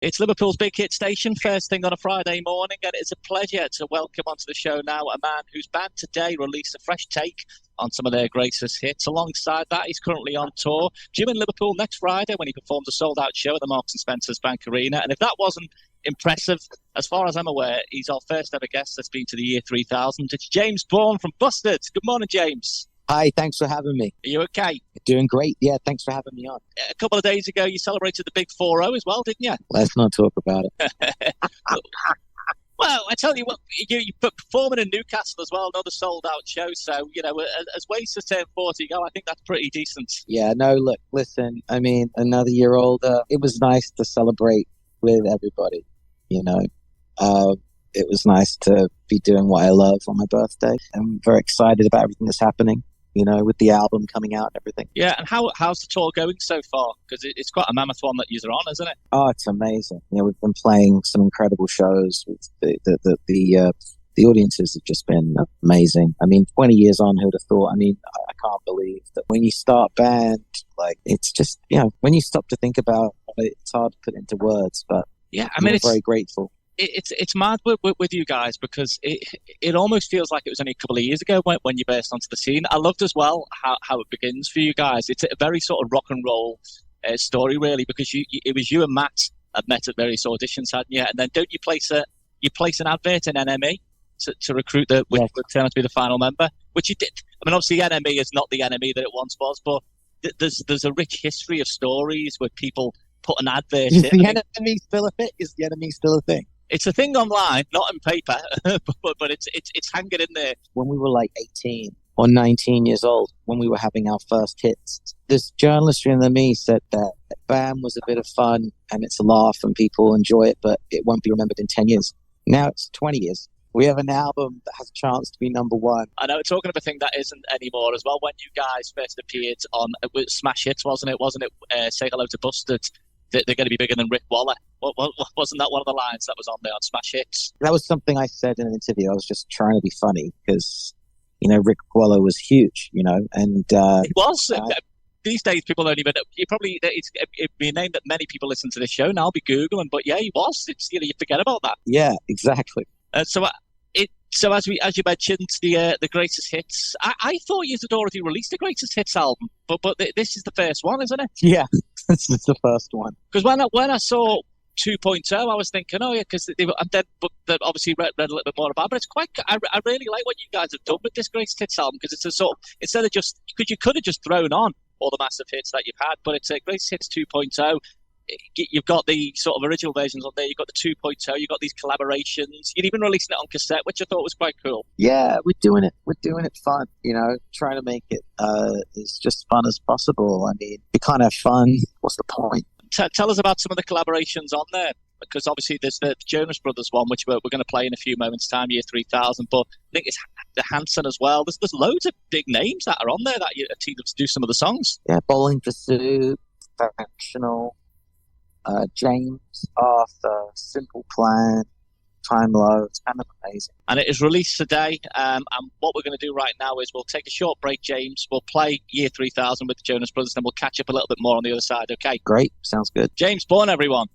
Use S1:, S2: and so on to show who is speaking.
S1: It's Liverpool's big hit station, first thing on a Friday morning, and it's a pleasure to welcome onto the show now a man whose band today released a fresh take on some of their greatest hits. Alongside that, he's currently on tour, due in Liverpool next Friday when he performs a sold-out show at the Marks & Spencer's Bank Arena. And if that wasn't impressive, as far as I'm aware, he's our first ever guest that's been to the year 3000. It's James Bourne from Busted. Good morning, James.
S2: Hi, thanks for having me.
S1: Are you okay?
S2: Doing great. Yeah, thanks for having me on.
S1: A couple of days ago, you celebrated the big 4-0 as well, didn't you?
S2: Let's not talk about it.
S1: Well, I tell you what, you performing in Newcastle as well, another sold-out show. So, you know, as ways to turn 40 go, I think that's pretty decent.
S2: Yeah, no, look, listen, I mean, another year older. It was nice to celebrate with everybody, you know. It was nice to be doing what I love on my birthday. I'm very excited about everything that's happening, you know, with the album coming out and everything.
S1: Yeah, and how's the tour going so far? Because it's quite a mammoth one that you're on, isn't it?
S2: Oh, it's amazing. You know, we've been playing some incredible shows. The audiences have just been amazing. I mean, 20 years on, who'd have thought? I mean, I can't believe that when you start band, like, it's just, you know, when you stop to think about it, it's hard to put into words, but
S1: yeah, I mean,
S2: it's very grateful.
S1: It's mad with you guys because it almost feels like it was only a couple of years ago when you burst onto the scene. I loved as well how it begins for you guys. It's a very sort of rock and roll story, really, because it was you and Matt had met at various auditions, hadn't you? And then don't you place an advert in NME to recruit which would turn out to be the final member, which you did. I mean, obviously NME is not the NME that it once was, but there's a rich history of stories where people put an advert in.
S2: Is the NME still a thing? Is the NME still a thing?
S1: It's a thing online, not in paper, but it's hanging in there.
S2: When we were like 18 or 19 years old, when we were having our first hits, this journalist in the Me said that BAM was a bit of fun and it's a laugh and people enjoy it, but it won't be remembered in 10 years. Now it's 20 years. We have an album that has a chance to be number one.
S1: I know, talking of a thing that isn't anymore as well, when you guys first appeared on Smash Hits, wasn't it? Say Hello to Busted. They're going to be bigger than Rick Waller. Wasn't that one of the lines that was on there on Smash Hits?
S2: That was something I said in an interview. I was just trying to be funny because, you know, Rick Waller was huge, you know, and
S1: it was. These days, people don't even. It'd be a name that many people listen to this show now. I'll be googling, but yeah, he was. You forget about that.
S2: Yeah, exactly.
S1: So as you mentioned, the greatest hits. I thought you had already released the greatest hits album, but this is the first one, isn't it?
S2: Yeah, this is the first one.
S1: Because when I saw 2.0, I was thinking, oh yeah, because they obviously read a little bit more about it. But it's quite. I really like what you guys have done with this greatest hits album because it's a sort of, instead of just, because you could have just thrown on all the massive hits that you've had, but it's a greatest hits 2.0. You've got the sort of original versions on there. You've got the 2.0. You've got these collaborations. You're even releasing it on cassette, which I thought was quite cool.
S2: Yeah, we're doing it fun. You know, trying to make it as just fun as possible. I mean, we can't have fun. What's the point?
S1: Tell us about some of the collaborations on there, because obviously there's the Jonas Brothers one, which we're going to play in a few moments' time, year 3000. But I think it's the Hanson as well. There's loads of big names that are on there that you teamed up to do some of the songs.
S2: Yeah, Bowling Pursuit, Factional. James, Arthur, Simple Plan, Time Low. It's kind of amazing.
S1: And it is released today. And what we're going to do right now is we'll take a short break, James. We'll play Year 3000 with the Jonas Brothers, and we'll catch up a little bit more on the other side, okay?
S2: Great. Sounds good.
S1: James Bourne, everyone.